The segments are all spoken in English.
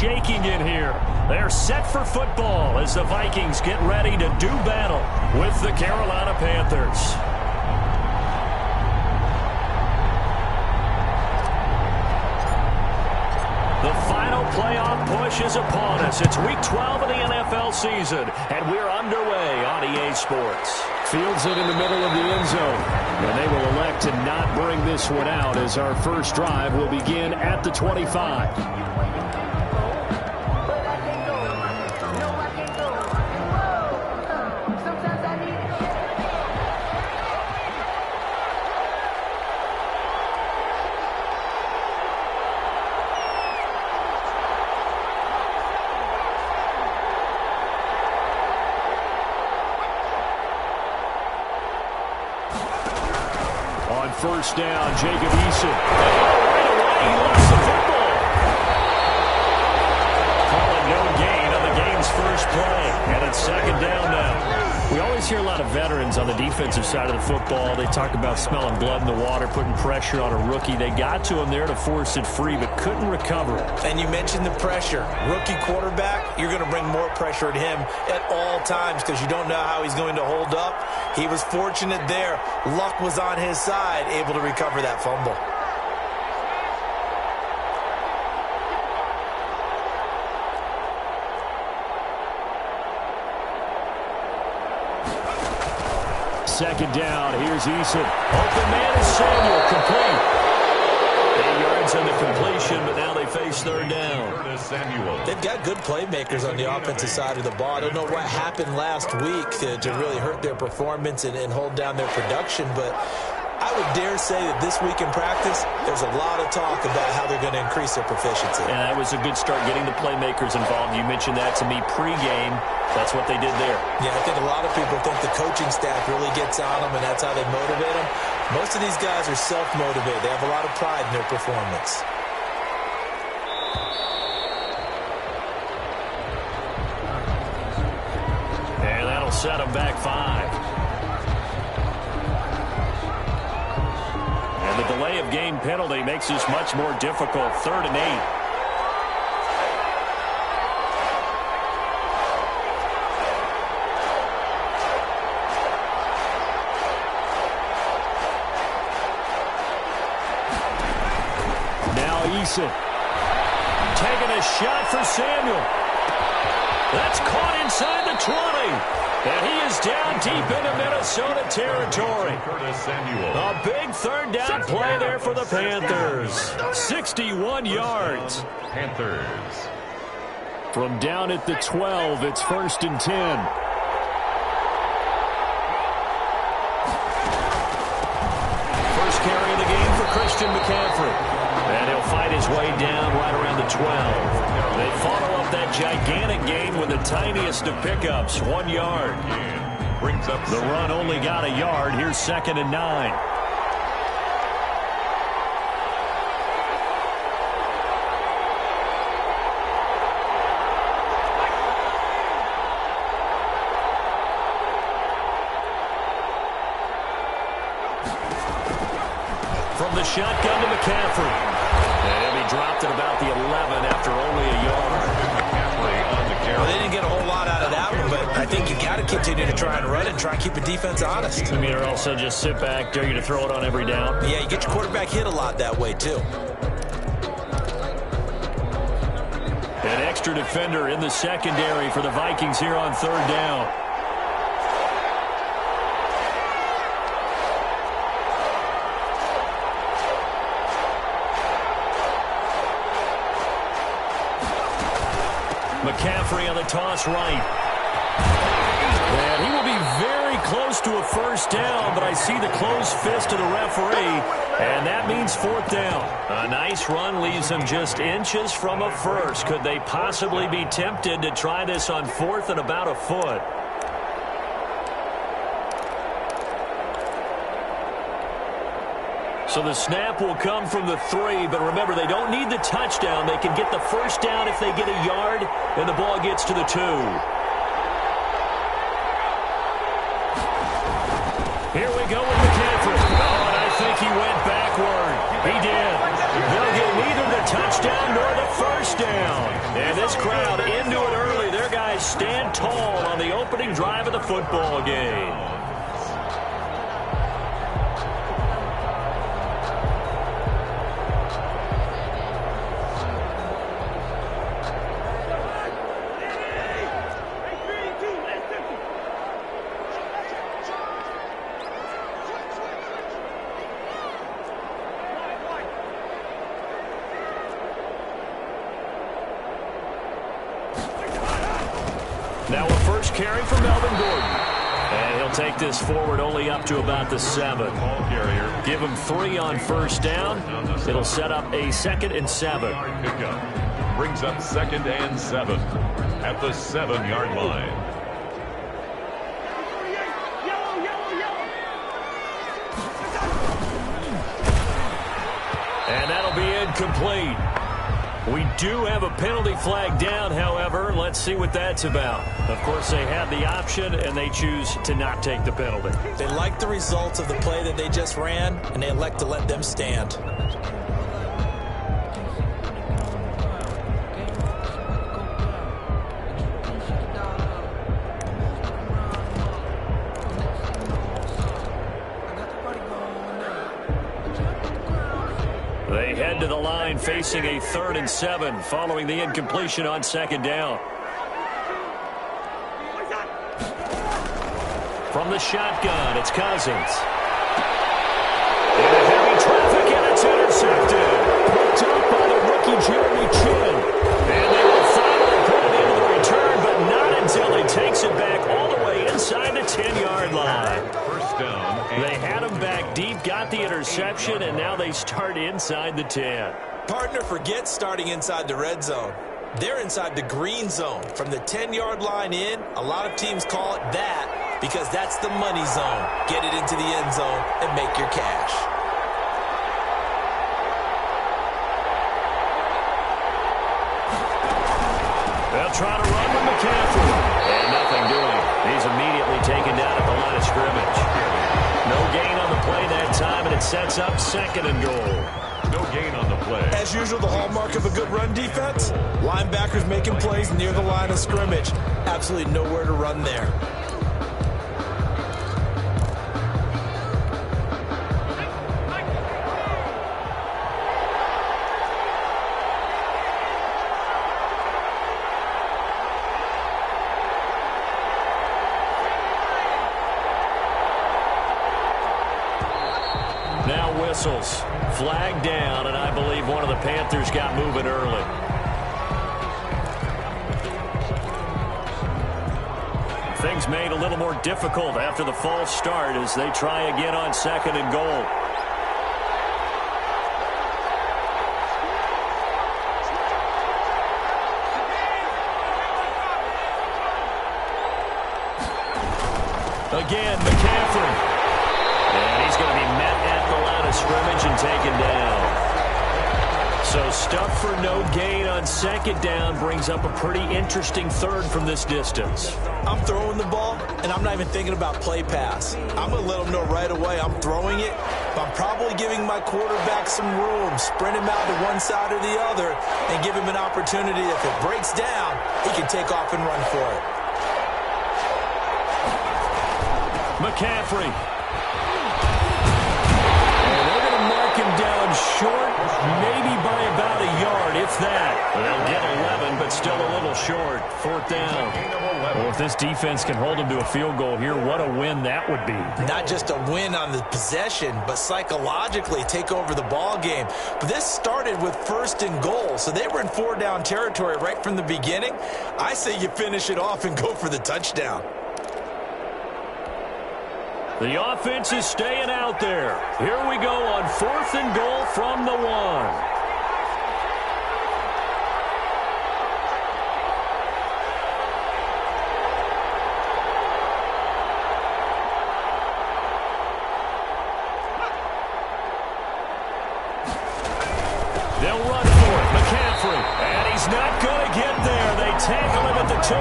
shaking in here. They're set for football as the Vikings get ready to do battle with the Carolina Panthers. The final playoff push is upon us. It's week 12 of the NFL season, and we're underway on EA Sports. Fields it in the middle of the end zone, and they will elect to not bring this one out as our first drive will begin at the 25. First down, Jacob Eason. Right away, he lost the football. Calling no gain on the game's first play. And it's second down now. We always hear a lot of veterans on the defensive side of the football. They talk about smelling blood in the water, putting pressure on a rookie. They got to him there to force it free, but couldn't recover it. And you mentioned the pressure. Rookie quarterback, you're going to bring more pressure at him at all times because you don't know how he's going to hold up. He was fortunate there. Luck was on his side, able to recover that fumble. Second down, here's Eason. Open man is Samuel, complete. 8 yards on the completion, but now they face third down. They've got good playmakers on the offensive side of the ball. I don't know what happened last week to really hurt their performance and hold down their production, but I would dare say that this week in practice, there's a lot of talk about how they're going to increase their proficiency. And that was a good start, getting the playmakers involved. You mentioned that to me pregame. That's what they did there. Yeah, I think a lot of people think the coaching staff really gets on them, and that's how they motivate them. Most of these guys are self-motivated. They have a lot of pride in their performance. And that'll set them back 5. And the delay of game penalty makes this much more difficult. 3rd and 8. Eason taking a shot for Samuel. That's caught inside the 20. And he is down deep into Minnesota territory. A big third down play there for the Panthers. 61 yards. Panthers. From down at the 12, it's 1st and 10. First carry of the game for Christian McCaffrey. And he'll fight his way down right around the 12. They follow up that gigantic gain with the tiniest of pickups, 1 yard. Brings up the run only got a yard. Here's 2nd and 9. From the shotgun to McCaffrey. And he'll be dropped at about the 11 after only a yard. Well, they didn't get a whole lot out of that one, but I think you got to continue to try and run it and try and keep the defense honest. I mean, or also just sit back, dare you to throw it on every down. Yeah, you get your quarterback hit a lot that way, too. An extra defender in the secondary for the Vikings here on 3rd down. McCaffrey on the toss right. And he will be very close to a first down, but I see the closed fist of the referee, and that means 4th down. A nice run leaves him just inches from a first. Could they possibly be tempted to try this on 4th and about a foot? So the snap will come from the 3, but remember, they don't need the touchdown. They can get the first down if they get a yard, and the ball gets to the 2. Here we go with McCaffrey. Oh, and I think he went backward. He did. They'll get neither the touchdown touchdown nor the first down. And this crowd into it early. Their guys stand tall on the opening drive of the football game. Now a first carry for Melvin Gordon. And he'll take this forward only up to about the 7. Give him 3 on first down. It'll set up a 2nd and 7. Brings up 2nd and 7 at the 7-yard line. And that'll be incomplete. We do have a penalty flag down, however. Let's see what that's about. Of course, they have the option, and they choose to not take the penalty. They like the results of the play that they just ran, and they elect to let them stand. They head to the line facing a 3rd and 7 following the incompletion on 2nd down. From the shotgun, it's Cousins. Into heavy traffic, and it's intercepted. Picked up by the rookie Jeremy Chin. And they will finally put it into the return, but not until he takes it back all the way inside the 10-yard line. First down. They had him back deep, got the interception, and now they start inside the 10. Partner, forget starting inside the red zone. They're inside the green zone. From the 10-yard line in, a lot of teams call it that because that's the money zone. Get it into the end zone and make your cash. They'll try to run with McCaffrey. And nothing doing. He's immediately taken down at the line of scrimmage. No gain on the play that time, and it sets up 2nd and goal. No gain on the play. As usual, the hallmark of a good run defense, linebackers making plays near the line of scrimmage. Absolutely nowhere to run there. Now whistles. Flag down, and I believe one of the Panthers got moving early. Things made a little more difficult after the false start as they try again on 2nd and goal. Again, McCaffrey. And he's going to be met at the line of scrimmage and taken down. So stuff for no gain on 2nd down brings up a pretty interesting 3rd from this distance. I'm throwing the ball, and I'm not even thinking about play pass. I'm going to let them know right away I'm throwing it, but I'm probably giving my quarterback some room, sprint him out to one side or the other, and give him an opportunity. If it breaks down, he can take off and run for it. McCaffrey. And they're going to mark him down short, maybe by about a yard, if that. They'll get 11, but still a little short. 4th down. Well, if this defense can hold them to a field goal here, what a win that would be. Not just a win on the possession, but psychologically take over the ball game. But this started with 1st and goal, so they were in 4-down territory right from the beginning. I say you finish it off and go for the touchdown. The offense is staying out there. Here we go on 4th and goal from the 1. They'll run for it. McCaffrey. And he's not going to get there. They tackle him at the 2.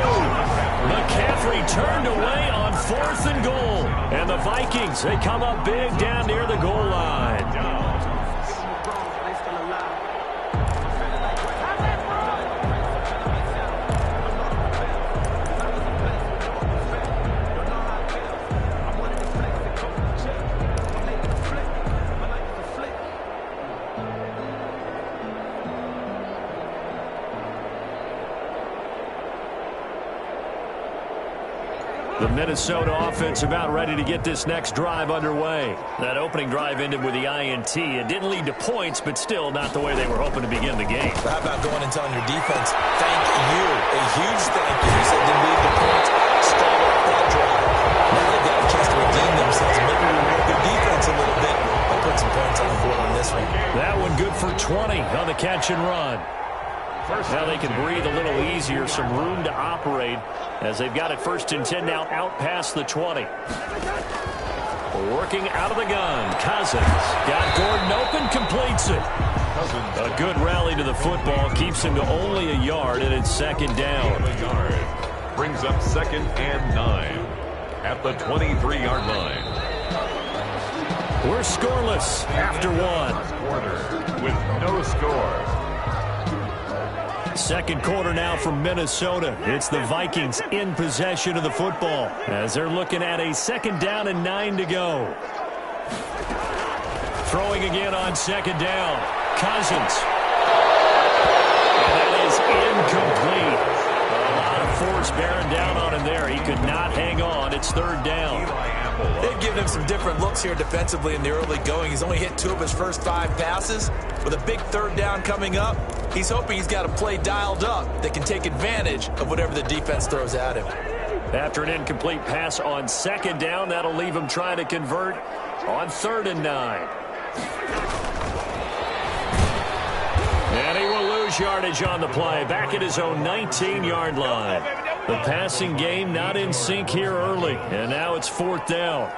McCaffrey turned away on 4th and goal. And the Vikings, they come up big down near the goal line. The Minnesota offense about ready to get this next drive underway. That opening drive ended with the INT. It didn't lead to points, but still not the way they were hoping to begin the game. How about going and telling your defense, thank you, a huge thank you. You said didn't lead to points, start off that drive. Now they've got a chance to redeem themselves. Maybe reward their defense a little bit by putting some points on the board on this one. That one good for 20 on the catch and run. Now they can breathe a little easier, some room to operate as they've got it 1st and 10 now out past the 20. Working out of the gun, Cousins got Gordon open, completes it. A good rally to the football, keeps him to only a yard, and it's 2nd down. Brings up 2nd and 9 at the 23-yard line. We're scoreless after one. Quarter with no score. 2nd quarter now from Minnesota. It's the Vikings in possession of the football as they're looking at a 2nd down and 9 to go. Throwing again on 2nd down. Cousins. And that is incomplete. A lot of force bearing down on him there. He could not hang on. It's 3rd down. They've given him some different looks here defensively in the early going. He's only hit 2 of his first 5 passes. With a big 3rd down coming up, he's hoping he's got a play dialed up that can take advantage of whatever the defense throws at him. After an incomplete pass on 2nd down, that'll leave him trying to convert on 3rd and 9. And he will lose yardage on the play, back at his own 19-yard line. The passing game not in sync here early, and now it's 4th down.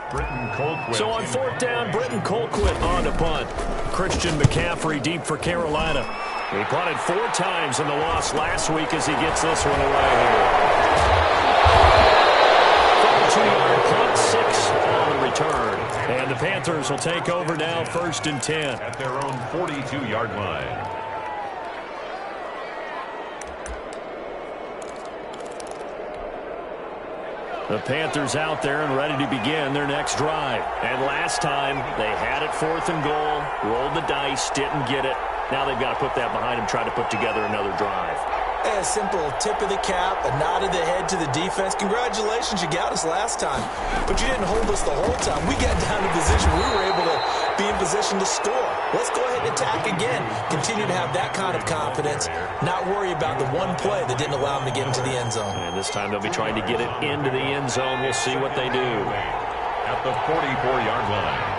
So on 4th down, Britton Colquitt on the punt. Christian McCaffrey deep for Carolina. He punted 4 times in the loss last week as he gets this one away here. 42-yard punt, 6 on the return. And the Panthers will take over now 1st and 10. At their own 42-yard line. The Panthers out there and ready to begin their next drive. And last time, they had it 4th and goal, rolled the dice, didn't get it. Now they've got to put that behind them, try to put together another drive. A simple tip of the cap, a nod of the head to the defense. Congratulations, you got us last time. But you didn't hold us the whole time. We got down to position. We were able to be in position to score. Let's go ahead and attack again. Continue to have that kind of confidence. Not worry about the one play that didn't allow them to get into the end zone. And this time they'll be trying to get it into the end zone. We'll see what they do. At the 44-yard line.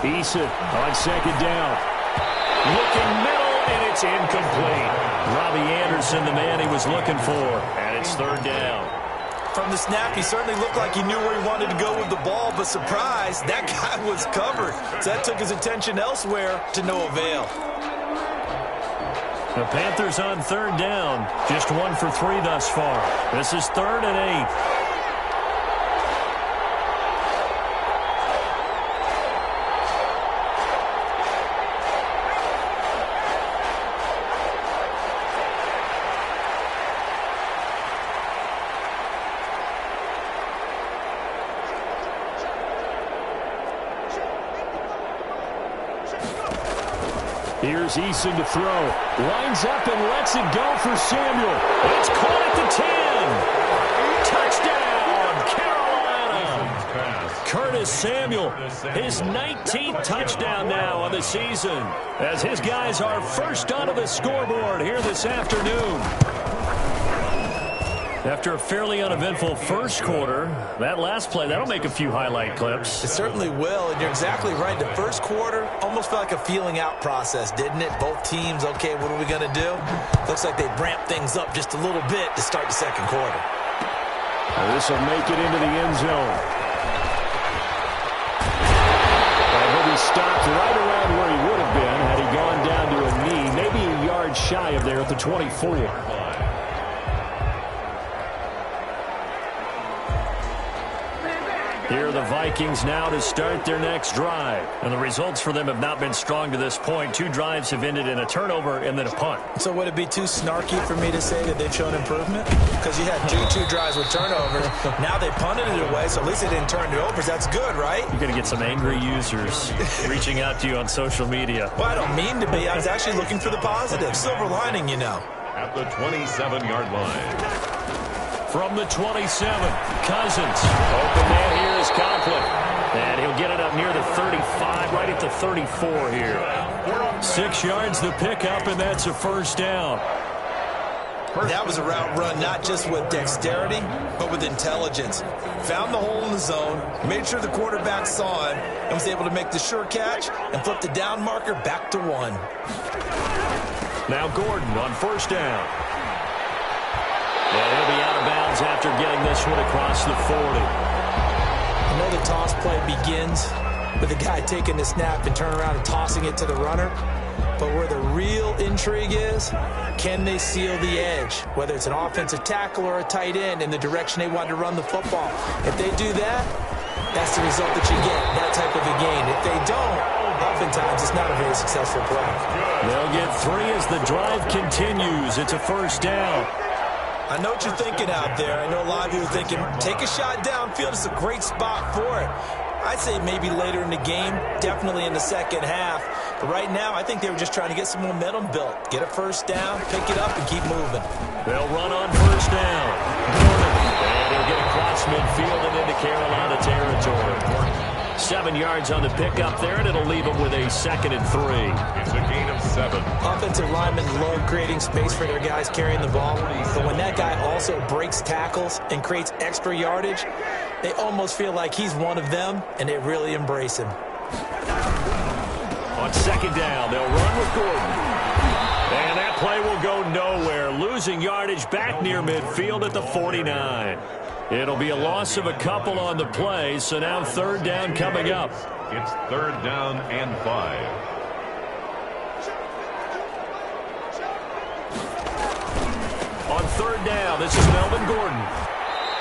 Eason on 2nd down. Looking middle, and it's incomplete. Robbie Anderson, the man he was looking for, and it's 3rd down. From the snap, he certainly looked like he knew where he wanted to go with the ball, but surprise, that guy was covered. So that took his attention elsewhere to no avail. The Panthers on 3rd down. Just 1 for 3 thus far. This is 3rd and 8. Here's Eason to throw. Lines up and lets it go for Samuel. It's caught at the 10. Touchdown, Carolina. Curtis Samuel, his 19th touchdown now on the season, as his guys are first onto the scoreboard here this afternoon. After a fairly uneventful first quarter, that last play, that'll make a few highlight clips. It certainly will, and you're exactly right. The first quarter almost felt like a feeling out process, didn't it? Both teams, okay, what are we going to do? Looks like they ramped things up just a little bit to start the second quarter. This will make it into the end zone. I hope he stopped right around where he would have been had he gone down to a knee, maybe a yard shy of there at the 24. Here are the Vikings now to start their next drive. And the results for them have not been strong to this point. 2 drives have ended in a turnover and then a punt. So would it be too snarky for me to say that they've shown improvement? Because you had two drives with turnovers. Now they punted it away, so at least they didn't turn it over. That's good, right? You're going to get some angry users reaching out to you on social media. Well, I don't mean to be. I was actually looking for the positive. Silver lining, you know. At the 27-yard line. From the 27, Cousins. Open man here is Conklin. And he'll get it up near the 35, right at the 34 here. 6 yards the pickup, and that's a first down. That was a route run not just with dexterity, but with intelligence. Found the hole in the zone, made sure the quarterback saw him, and was able to make the sure catch and flip the down marker back to 1. Now Gordon on first down. And he'll be out of bounds after getting this one across the 40. I know the toss play begins with the guy taking the snap and turning around and tossing it to the runner. But where the real intrigue is, can they seal the edge? Whether it's an offensive tackle or a tight end in the direction they want to run the football. If they do that, that's the result that you get, that type of a gain. If they don't, oftentimes it's not a very successful play. They'll get 3 as the drive continues. It's a first down. I know what you're thinking out there. I know a lot of you are thinking, take a shot downfield. It's a great spot for it. I'd say maybe later in the game, definitely in the second half. But right now, I think they were just trying to get some momentum built. Get a first down, pick it up, and keep moving. They'll run on first down. And he'll get across midfield and into Carolina territory. 7 yards on the pickup there, and it'll leave them with a 2nd and 3. It's a gain of 7. Offensive linemen love creating space for their guys carrying the ball. But when that guy also breaks tackles and creates extra yardage, they almost feel like he's one of them, and they really embrace him. On second down, they'll run with Gordon. And that play will go nowhere, losing yardage back near midfield at the 49. It'll be a loss of a couple on the play, so now third down coming up. It's 3rd down and 5. On third down, this is Melvin Gordon.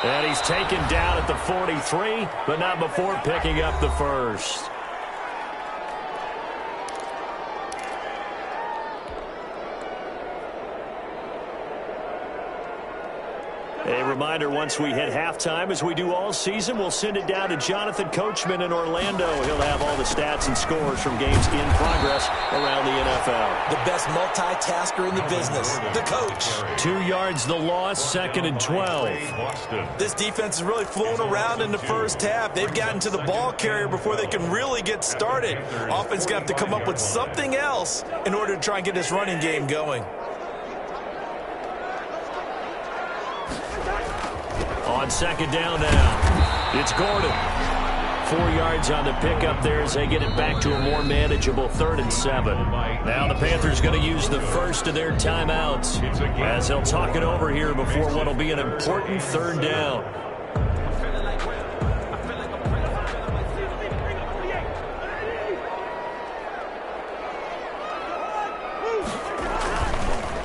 And he's taken down at the 43, but not before picking up the first. A reminder, once we hit halftime, as we do all season, we'll send it down to Jonathan Coachman in Orlando. He'll have all the stats and scores from games in progress around the NFL. The best multitasker in the business, the coach. 2 yards the loss, 2nd and 12. This defense is really flown around in the first half. They've gotten to the ball carrier before they can really get started. Offense got to come up with something else in order to try and get this running game going. On second down now, it's Gordon. 4 yards on the pickup there as they get it back to a more manageable 3rd and 7. Now the Panthers going to use the first of their timeouts as they'll talk it over here before what will be an important 3rd down.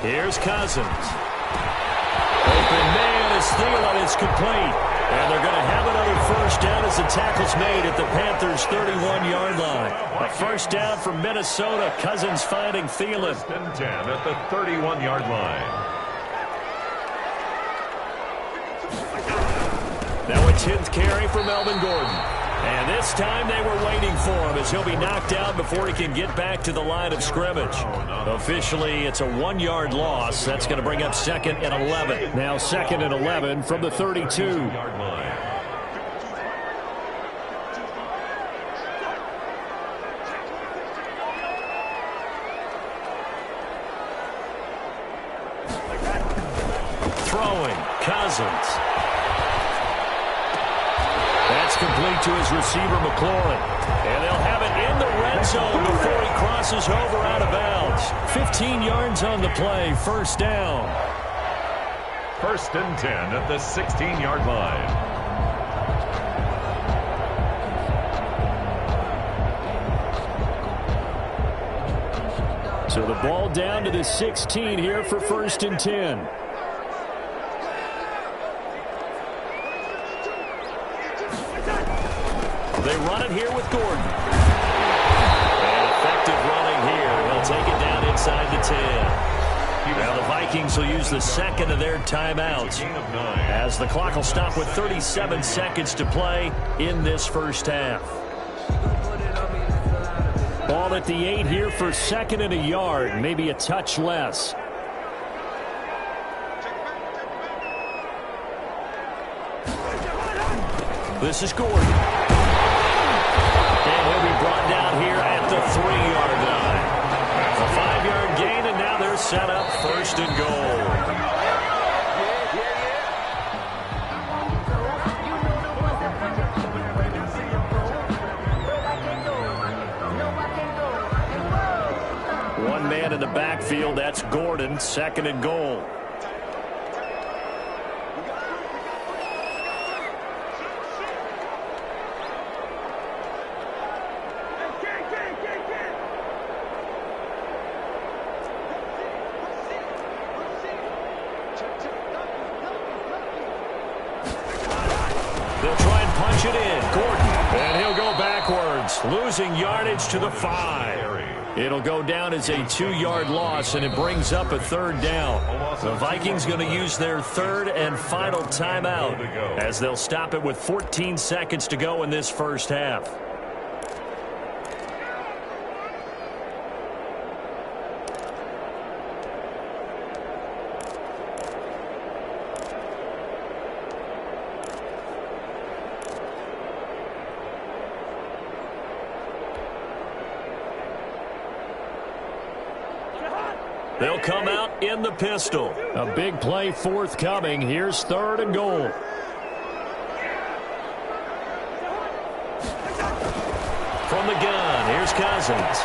Here's Cousins. Open man is Thielen. It's complete. And they're going to have another first down as the tackle's made at the Panthers' 31-yard line. A first down from Minnesota. Cousins finding Thielen. 10 at the 31-yard line. Now a 10th carry for Melvin Gordon. And this time they were waiting for him as he'll be knocked out before he can get back to the line of scrimmage. Officially, it's a 1-yard loss. That's going to bring up 2nd and 11. Now 2nd and 11 from the 32. Throwing, Cousins. That's complete to his receiver, McLaurin. And they'll have it in the red zone before he crosses over out of bounds. 15 yards on the play, first down. 1st and 10 at the 16-yard line. So the ball down to the 16 here for 1st and 10. They run it here with Gordon. And effective running here. He'll take it down inside the 10. Now the Vikings will use the second of their timeouts as the clock will stop with 37 seconds to play in this first half. Ball at the 8 here for second and a yard, maybe a touch less. This is Gordon. And he'll be brought down here at the 3-yard line. A 5-yard gain, and now they're set up first and goal. One man in the backfield, that's Gordon, second and goal. They'll try and punch it in. Gordon. And he'll go backwards, losing yardage to the 5. It'll go down as a 2-yard loss, and it brings up a third down. The Vikings going to use their third and final timeout as they'll stop it with 14 seconds to go in this first half. They'll come out in the pistol. A big play forthcoming. Here's third and goal. From the gun, here's Cousins.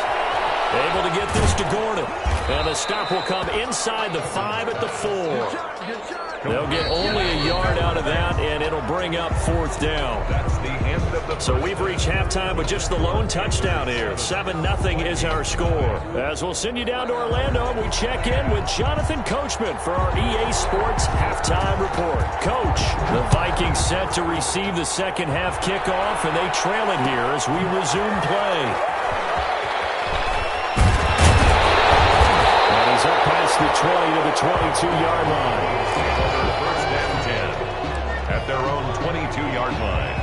Able to get this to Gordon. And the stop will come inside the 5 at the 4. They'll get only a yard out of that, and it'll bring up fourth down. That's the end of the So we've reached halftime with just the lone touchdown here. 7-0 is our score. As we'll send you down to Orlando, we check in with Jonathan Coachman for our EA Sports Halftime Report. Coach, the Vikings set to receive the second half kickoff, and they trail it here as we resume play. And he's up past the 20 to the 22-yard line. First and 10 at their own 22-yard line.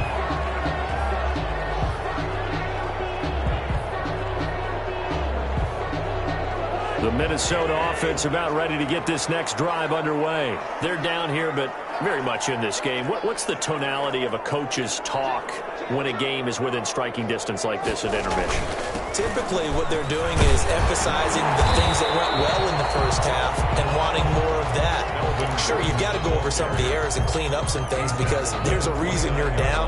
The Minnesota offense about ready to get this next drive underway. They're down here, but very much in this game. What's the tonality of a coach's talk when a game is within striking distance like this at intermission? Typically, what they're doing is emphasizing the things that went well in the first half and wanting more of that. Sure, you've got to go over some of the errors and clean up some things because there's a reason you're down.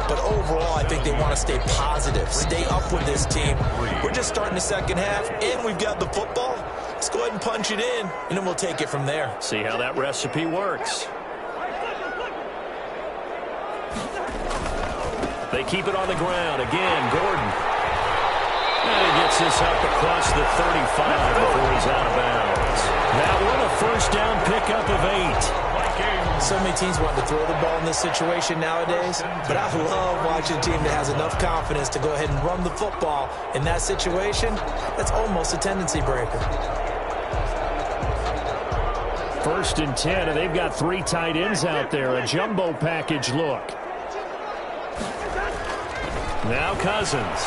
But overall, I think they want to stay positive, stay up with this team. We're just starting the second half, and we've got the football. Let's go ahead and punch it in, and then we'll take it from there. See how that recipe works. They keep it on the ground. Again, Gordon. And he gets this up across the 35 before he's out of bounds. That one, a first down pickup of 8. So many teams want to throw the ball in this situation nowadays, but I love watching a team that has enough confidence to go ahead and run the football. In that situation, that's almost a tendency breaker. First and 10, and they've got 3 tight ends out there. A jumbo package look. Now Cousins.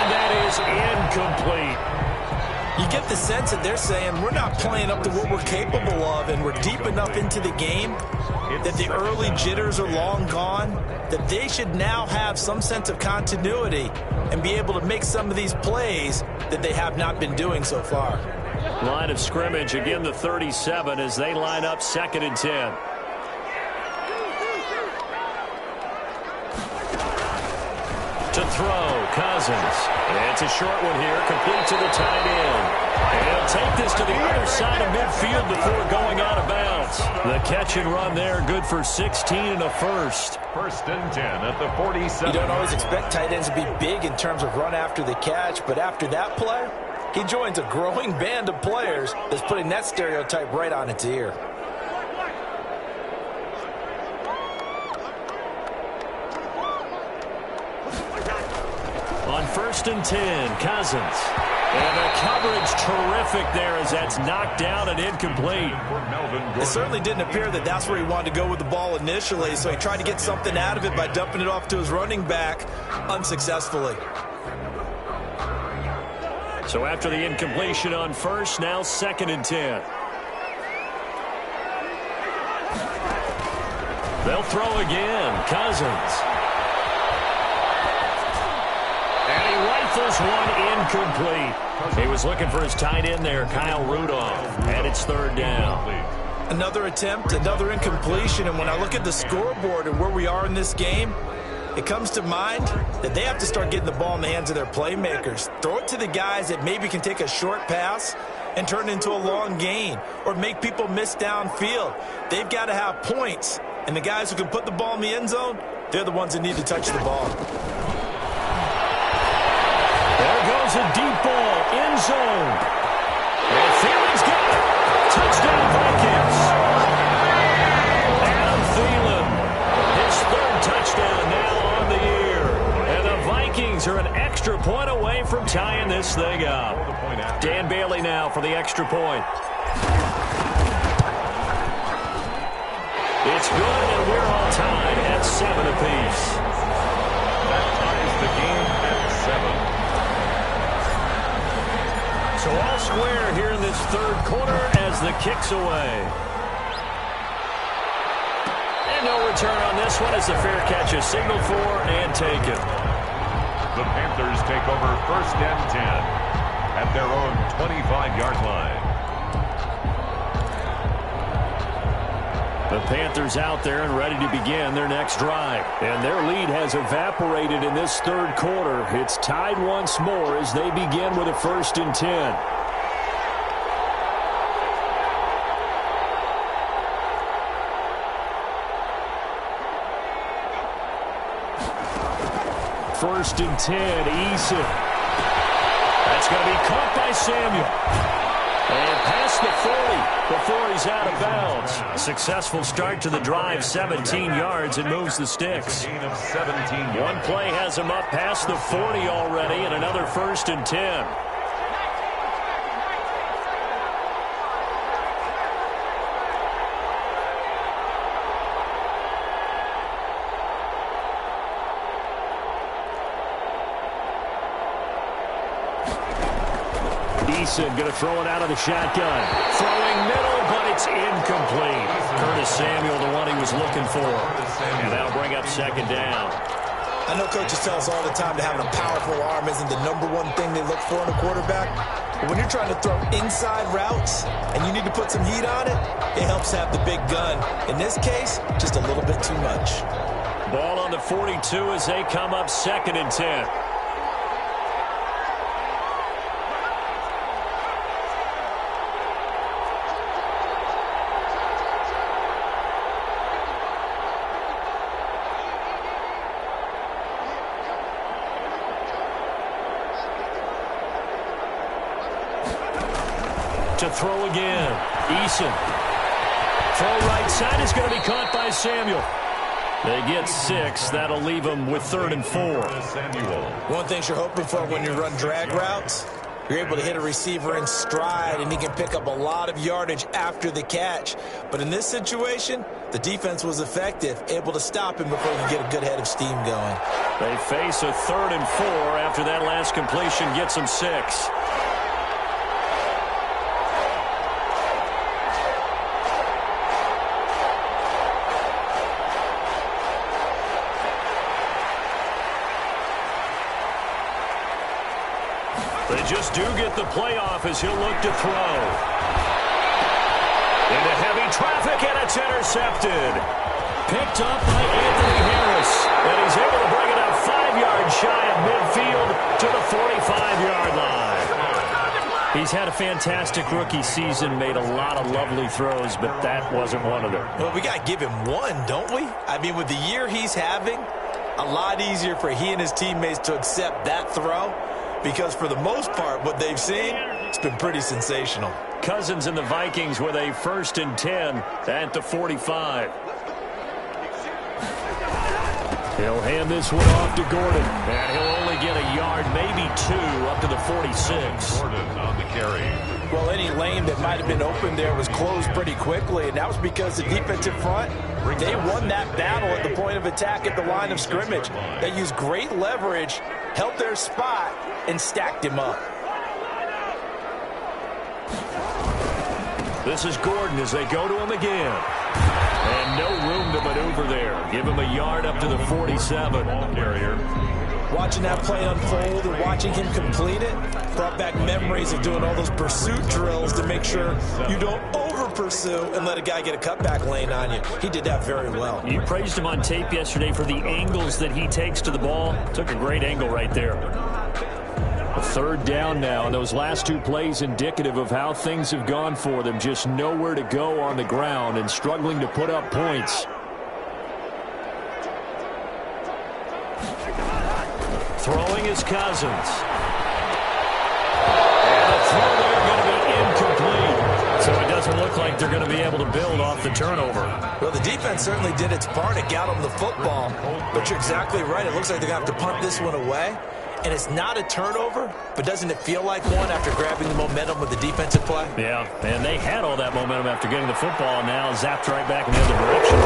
And that is incomplete. You get the sense that they're saying we're not playing up to what we're capable of, and we're deep enough into the game that the early jitters are long gone, that they should now have some sense of continuity and be able to make some of these plays that they have not been doing so far. Line of scrimmage, again the 37 as they line up second and 10. To throw, Cousins. It's a short one here, complete to the tight end. And he'll take this to the other side of midfield before going out of bounds. The catch and run there, good for 16 and a first. First and 10 at the 47. You don't always expect tight ends to be big in terms of run after the catch, but after that play, he joins a growing band of players that's putting that stereotype right on its ear. 1st and 10. Cousins. And the coverage terrific there as that's knocked down and incomplete. It certainly didn't appear that that's where he wanted to go with the ball initially, so he tried to get something out of it by dumping it off to his running back unsuccessfully. So after the incompletion on 1st, now 2nd and 10. They'll throw again. Cousins. And he rifles one incomplete. He was looking for his tight end there, Kyle Rudolph. And it's 3rd down. Another attempt, another incompletion. And when I look at the scoreboard and where we are in this game, it comes to mind that they have to start getting the ball in the hands of their playmakers. Throw it to the guys that maybe can take a short pass and turn it into a long gain or make people miss downfield. They've got to have points. And the guys who can put the ball in the end zone, they're the ones that need to touch the ball. There goes a deep ball, end zone. And Thielen's got it. Touchdown, Vikings. Adam Thielen, his 3rd touchdown now on the year. And the Vikings are an extra point away from tying this thing up. Dan Bailey now for the extra point. It's good, and we're all tied at 7 apiece. That ties the game at 7. So all square here in this 3rd quarter as the kick's away. And no return on this one as the fair catch is signaled for and taken. The Panthers take over 1st and 10 at their own 25-yard line. The Panthers out there and ready to begin their next drive. And their lead has evaporated in this 3rd quarter. It's tied once more as they begin with a 1st and 10. First and 10, Eason. That's going to be caught by Samuel. And past the 40 before he's out of bounds. A successful start to the drive, 17 yards, and moves the sticks. One play has him up past the 40 already, and another 1st and 10. Eason going to throw it out of the shotgun. Throwing middle, but it's incomplete. Curtis Samuel, the one he was looking for. And that'll bring up 2nd down. I know coaches tell us all the time that having a powerful arm isn't the #1 thing they look for in a quarterback. But when you're trying to throw inside routes and you need to put some heat on it, it helps have the big gun. In this case, just a little bit too much. Ball on the 42 as they come up 2nd and 10. To throw again. Eason. Throw right side is going to be caught by Samuel. They get 6. That'll leave them with 3rd and 4. One thing you're hoping for when you run drag routes, you're able to hit a receiver in stride, and he can pick up a lot of yardage after the catch. But in this situation, the defense was effective, able to stop him before he could get a good head of steam going. They face a 3rd and 4 after that last completion gets them 6. They just do get the playoff as he'll look to throw. Into heavy traffic, and it's intercepted. Picked up by Anthony Harris. And he's able to bring it up 5 yards shy of midfield to the 45-yard line. He's had a fantastic rookie season, made a lot of lovely throws, but that wasn't one of them. Well, we got to give him one, don't we? I mean, with the year he's having, a lot easier for he and his teammates to accept that throw. Because for the most part, what they've seen, it's been pretty sensational. Cousins and the Vikings with a 1st and 10 at the 45. He'll hand this one off to Gordon. And he'll only to get a yard, maybe 2, up to the 46. Jordan on the carry. Well, any lane that might have been open there was closed pretty quickly, and that was because the defensive front, they won that battle at the point of attack at the line of scrimmage. They used great leverage, held their spot, and stacked him up. This is Gordon as they go to him again. And no room to maneuver there. Give him a yard up to the 47. Watching that play unfold and watching him complete it brought back memories of doing all those pursuit drills to make sure you don't over-pursue and let a guy get a cutback lane on you. He did that very well. You praised him on tape yesterday for the angles that he takes to the ball. Took a great angle right there. A third down now, and those last 2 plays indicative of how things have gone for them. Just nowhere to go on the ground and struggling to put up points. Throwing is Cousins. And the throw there going to be incomplete. So it doesn't look like they're going to be able to build off the turnover. Well, the defense certainly did its part to get them the football. But you're exactly right. It looks like they're going to have to punt this one away. And it's not a turnover, but doesn't it feel like one after grabbing the momentum with the defensive play? Yeah, and they had all that momentum after getting the football, and now zapped right back in the other direction.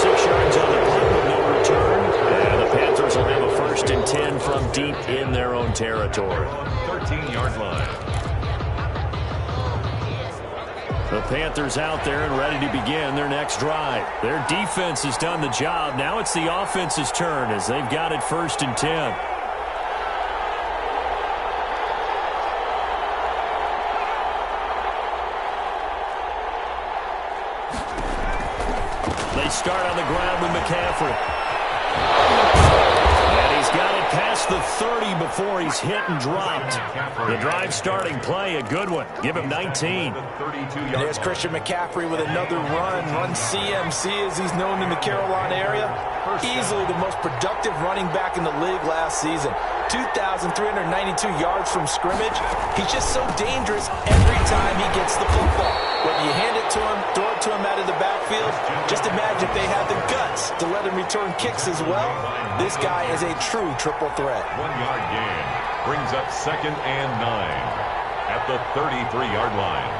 36 yards on the punt with no return. And the Panthers will have a 1st and 10 from deep in their own territory. 13-yard line. The Panthers out there and ready to begin their next drive. Their defense has done the job. Now it's the offense's turn as they've got it 1st and 10. They start on the ground with McCaffrey. And he's got it past the 30 before he's hit and dropped. The drive starting play, a good one. Give him 19. There's Christian McCaffrey with another run CMC as he's known in the Carolina area. Easily the most productive running back in the league last season. 2,392 yards from scrimmage. He's just so dangerous every time he gets the football. Whether you hand it to him, throw it to him out of the backfield, just imagine if they had the guts to let him return kicks as well. This guy is a true triple threat. 1-yard gain brings up 2nd and 9 at the 33-yard line.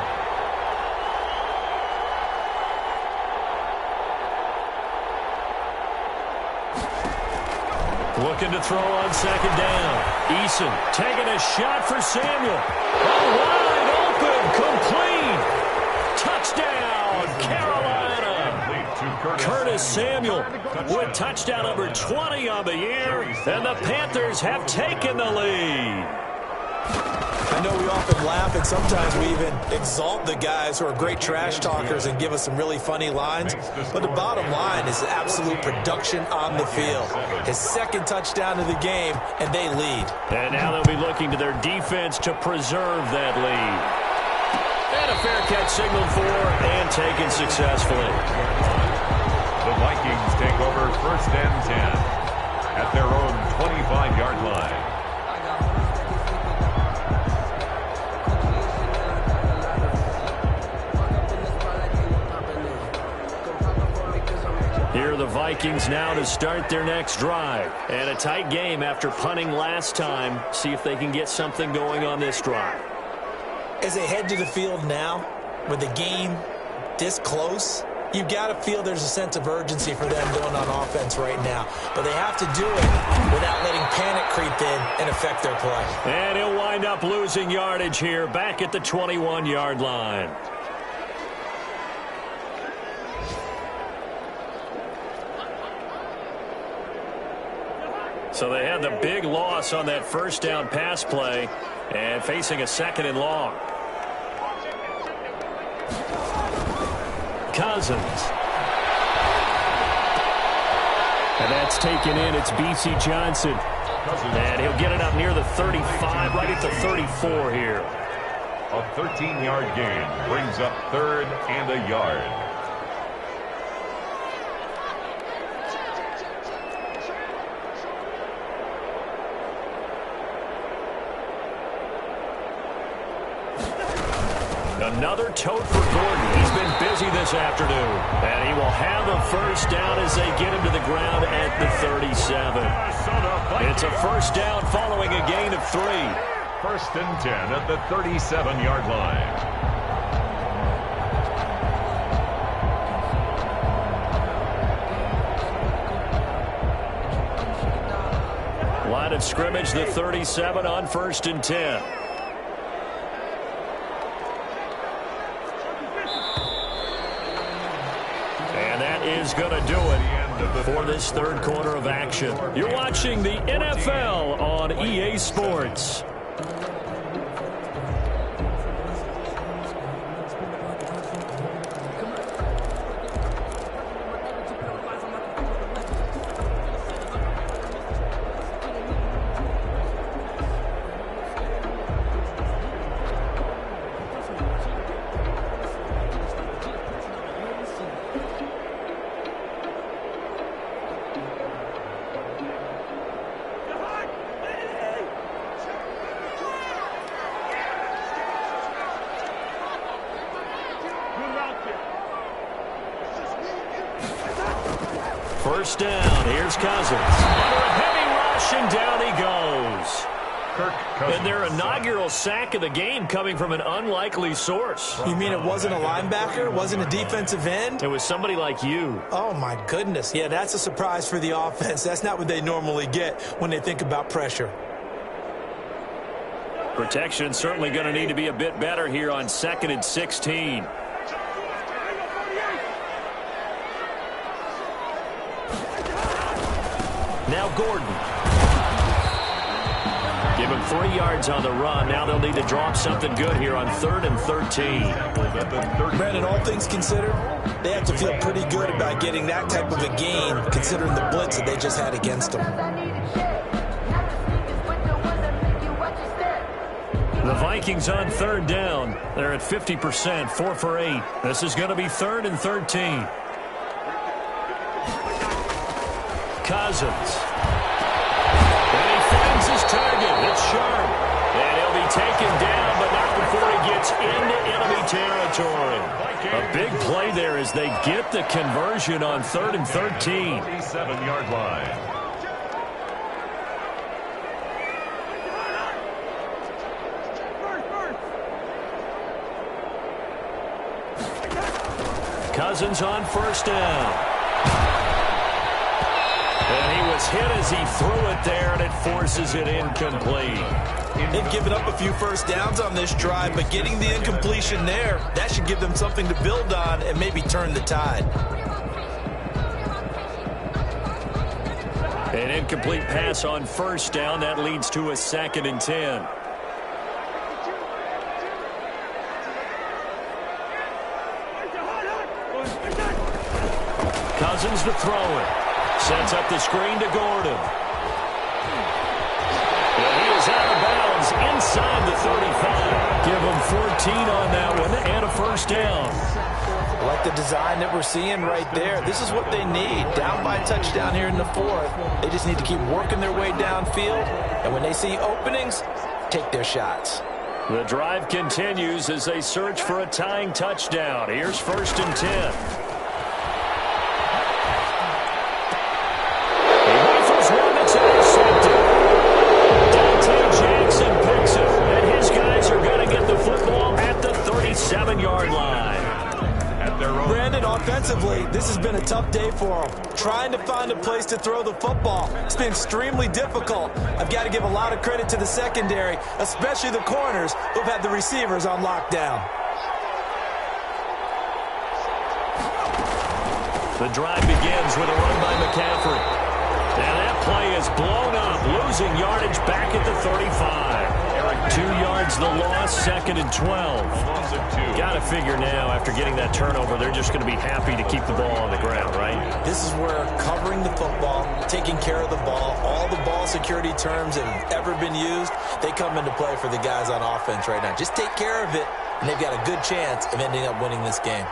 Looking to throw on 2nd down. Eason taking a shot for Samuel. Oh, wide open, complete. Touchdown, Carolina. Curtis Samuel with touchdown number 20 on the year, and the Panthers have taken the lead. I know we often laugh, and sometimes we even exalt the guys who are great trash talkers and give us some really funny lines. But the bottom line is absolute production on the field. His 2nd touchdown of the game, and they lead. And now they'll be looking to their defense to preserve that lead. And a fair catch signaled for and taken successfully. The Vikings take over 1st and 10 at their own 25-yard line. Here are the Vikings now to start their next drive. And a tight game after punting last time. See if they can get something going on this drive. As they head to the field now, with the game this close, you've got to feel there's a sense of urgency for them going on offense right now. But they have to do it without letting panic creep in and affect their play. And he'll wind up losing yardage here back at the 21-yard line. So they had the big loss on that 1st down pass play and facing a 2nd and long. Cousins. And that's taken in. It's B.C. Johnson. And he'll get it up near the 35, right at the 34 here. A 13-yard gain brings up 3rd and a yard. Another tote for Gordon. He's been busy this afternoon. And he will have a first down as they get him to the ground at the 37. It's a first down following a gain of 3. First and 10 at the 37-yard line. Line of scrimmage, the 37 on first and 10. And that is going to do it for this third quarter of action. You're watching the NFL on EA Sports. First down. Here's Cousins. Under a heavy rush, and down he goes. And their inaugural sack of the game coming from an unlikely source. You mean it wasn't a linebacker? Wasn't a defensive end? It was somebody like you. Oh, my goodness. Yeah, that's a surprise for the offense. That's not what they normally get when they think about pressure. Protection certainly going to need to be a bit better here on 2nd and 16. Now Gordon. Give him 3 yards on the run. Now they'll need to drop something good here on 3rd and 13. Brandon, all things considered, they have to feel pretty good about getting that type of a gain, considering the blitz that they just had against them. The Vikings on 3rd down. They're at 50%, 4 for 8. This is going to be 3rd and 13. Cousins. And he finds his target. It's Sharp. And he'll be taken down, but not before he gets into enemy territory. A big play there as they get the conversion on 3rd and 13. 37-yard line. Cousins on first down. And he was hit as he threw it there, and it forces it incomplete. They've given up a few first downs on this drive, but getting the incompletion there, that should give them something to build on and maybe turn the tide. An incomplete pass on first down. That leads to a 2nd and 10. Cousins to throw it. Sets up the screen to Gordon. And he is out of bounds inside the 35. Give him 14 on that one and a first down. I like the design that we're seeing right there. This is what they need. Down by a touchdown here in the 4th. They just need to keep working their way downfield. And when they see openings, take their shots. The drive continues as they search for a tying touchdown. Here's 1st and 10. Offensively, this has been a tough day for them. Trying to find a place to throw the football. It's been extremely difficult. I've got to give a lot of credit to the secondary, especially the corners who've had the receivers on lockdown. The drive begins with a run by McCaffrey. And that play is blown up, losing yardage back at the 35. 2 yards the loss, 2nd and 12. Got to figure now, after getting that turnover, they're just going to be happy to keep the ball on the ground, right? This is where covering the football, taking care of the ball, all the ball security terms that have ever been used, they come into play for the guys on offense right now. Just take care of it, and they've got a good chance of ending up winning this game.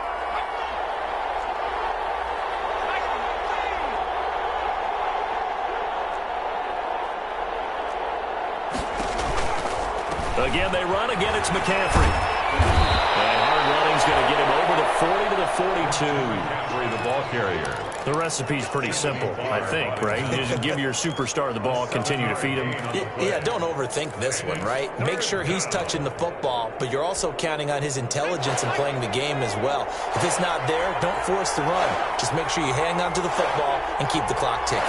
Again, they run. Again, it's McCaffrey. And 40 to the 42. Carry the ball carrier. The recipe's pretty simple, I think, right? You just give your superstar the ball, continue to feed him. Yeah, don't overthink this one, right? Make sure he's touching the football, but you're also counting on his intelligence in playing the game as well. If it's not there, don't force the run. Just make sure you hang on to the football and keep the clock ticking.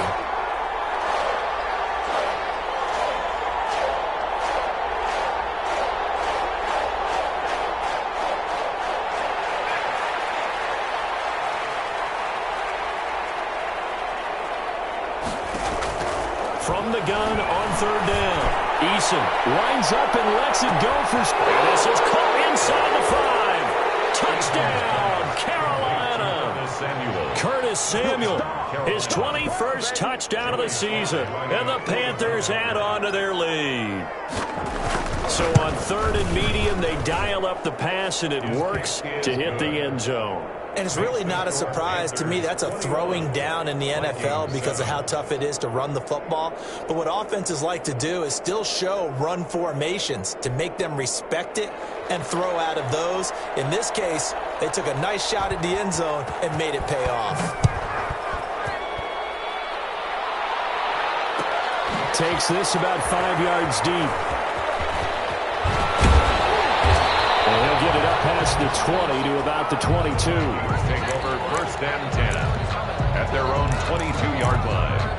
From the gun on third down. Eason winds up and lets it go for... And this is caught inside the 5. Touchdown, Carolina. Curtis Samuel, his 21st touchdown of the season. And the Panthers add on to their lead. So on third and medium, they dial up the pass, and it works to hit the end zone. And it's really not a surprise to me. That's a throwing down in the NFL because of how tough it is to run the football. But what offenses like to do is still show run formations to make them respect it and throw out of those. In this case, they took a nice shot at the end zone and made it pay off. Takes this about 5 yards deep. And he'll get it up past the 20 to about the 22. Take over first and 10 at their own 22-yard line.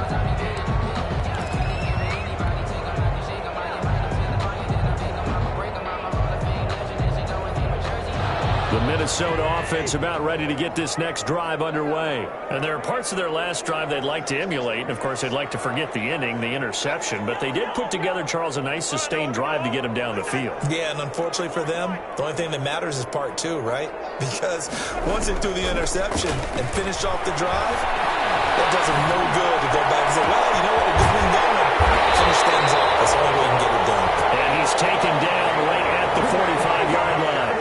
The Minnesota offense about ready to get this next drive underway. And there are parts of their last drive they'd like to emulate. And, of course, they'd like to forget the inning, the interception. But they did put together, Charles, a nice sustained drive to get them down the field. Yeah, and unfortunately for them, the only thing that matters is part 2, right? Because once they threw the interception and finished off the drive, that does them no good to go back and say, well, you know what, we're good going. Finish things off. That's the only way you can get it done. And he's taken down right at the 45-yard line.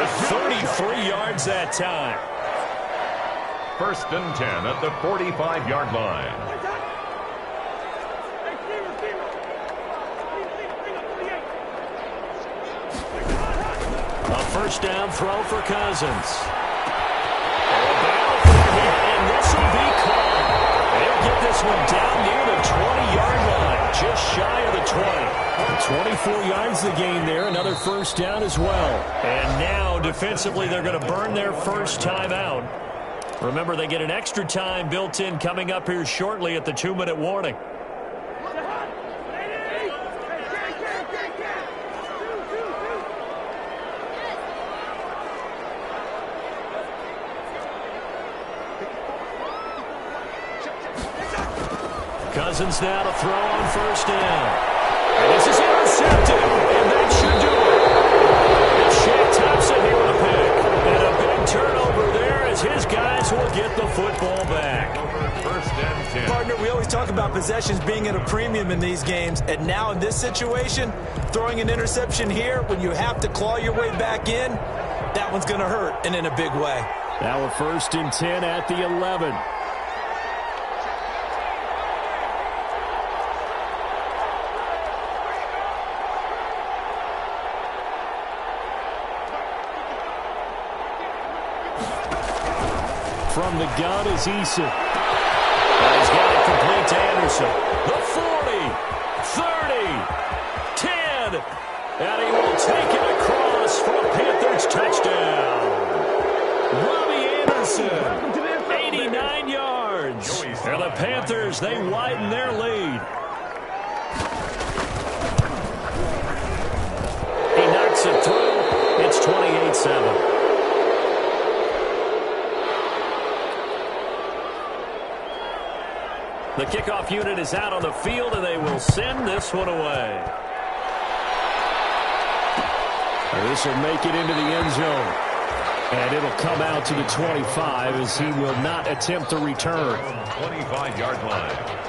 33 yards that time. First and 10 at the 45-yard line. A first down throw for Cousins. And this will be caught. They'll get this one down near the 20-yard line, just shy of the 20. 24 yards the gain there, another first down as well. And now, defensively, they're going to burn their first time out. Remember, they get an extra time built in coming up here shortly at the 2-minute warning. Cousins now to throw on first down. And this is intercepted, and that should do it. And Shaq Thompson here with a pick. And a big turnover there as his guys will get the football back. First and 10. Partner, we always talk about possessions being at a premium in these games, and now in this situation, throwing an interception here when you have to claw your way back in, that one's going to hurt, and in a big way. Now a first and 10 at the 11. From the gun is Eason. And he's got it complete to Anderson. The 40, 30, 10. And he will take it across for a Panthers touchdown. Robbie Anderson, 89 yards. And the Panthers, they widen their lead. He knocks it through. It's 28-7. The kickoff unit is out on the field, and they will send this one away. This will make it into the end zone. And it'll come out to the 25 as he will not attempt to return. 25-yard line.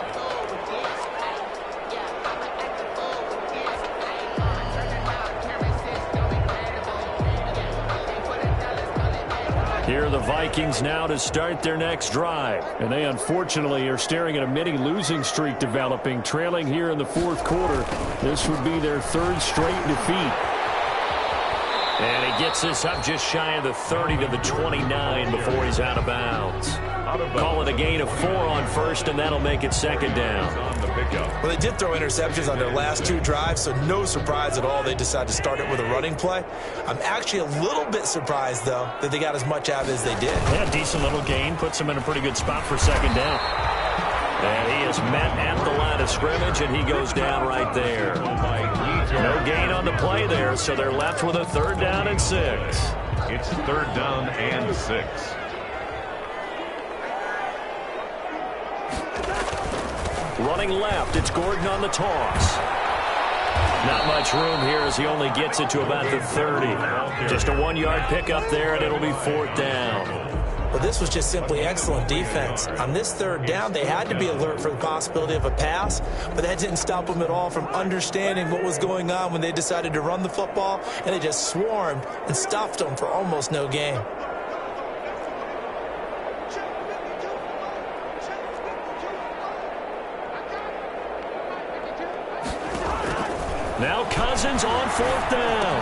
Here are the Vikings now to start their next drive. And they unfortunately are staring at a mini losing streak developing, trailing here in the fourth quarter. This would be their third straight defeat. And he gets this up just shy of the 30 to the 29 before he's out of bounds. Call it a gain of 4 on first, and that'll make it second down. Well, they did throw interceptions on their last 2 drives, so no surprise at all they decided to start it with a running play. I'm actually a little bit surprised, though, that they got as much out as they did. Yeah, decent little gain. Puts him in a pretty good spot for second down. And he is met at the line of scrimmage, and he goes down right there. No gain on the play there, so they're left with a 3rd down and 6. It's 3rd down and 6. Running left, it's Gordon on the toss. Not much room here as he only gets it to about the 30. Just a 1-yard pickup there, and it'll be 4th down. Well, this was just simply excellent defense. On this 3rd down, they had to be alert for the possibility of a pass, but that didn't stop them at all from understanding what was going on when they decided to run the football, and they just swarmed and stuffed them for almost no gain. Now Cousins on 4th down.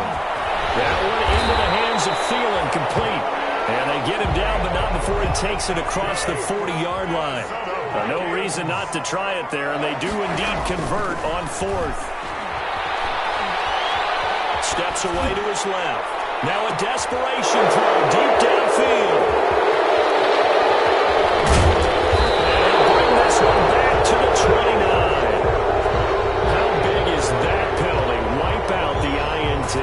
That one into the hands of Thielen, complete. And they get him down, but not before he takes it across the 40-yard line. No reason not to try it there, and they do indeed convert on 4th. Steps away to his left. Now a desperation throw deep downfield. And he'll bring this one back to the 29. How big is that penalty? Wipe out the INT.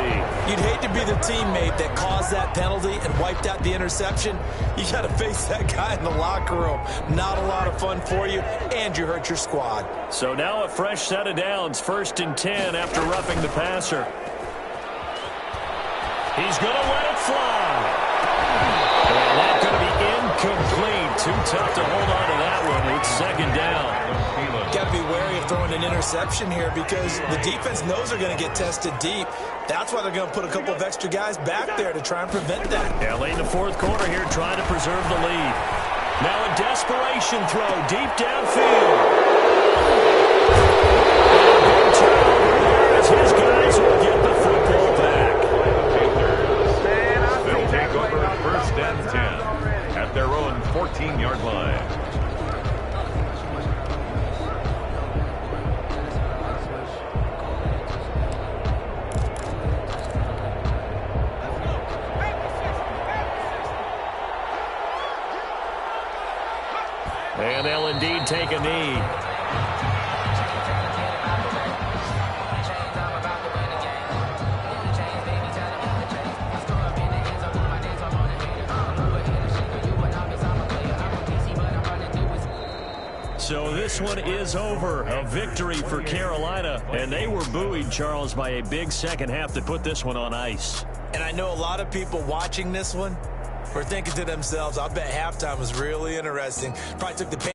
You'd hate to be the teammate that caused that penalty and wiped out the interception. You got to face that guy in the locker room. Not a lot of fun for you, and you hurt your squad. So now a fresh set of downs, 1st and 10 after roughing the passer. He's going to let it fly. And that's going to be incomplete. Too tough to hold on to that one. It's 2nd down. Got to be wary of throwing an interception here because the defense knows they're going to get tested deep. That's why they're going to put a couple of extra guys back there to try and prevent that. Yeah, late in the 4th quarter here trying to preserve the lead. Now a desperation throw deep downfield. Big turnover there as his guys will get the football back. They'll take over 1st and 10 at their own 14-yard line. And they'll indeed take a knee. So this one is over. A victory for Carolina. And they were buoyed, Charles, by a big second half that put this one on ice. And I know a lot of people watching this one were thinking to themselves, I bet halftime was really interesting. Probably took the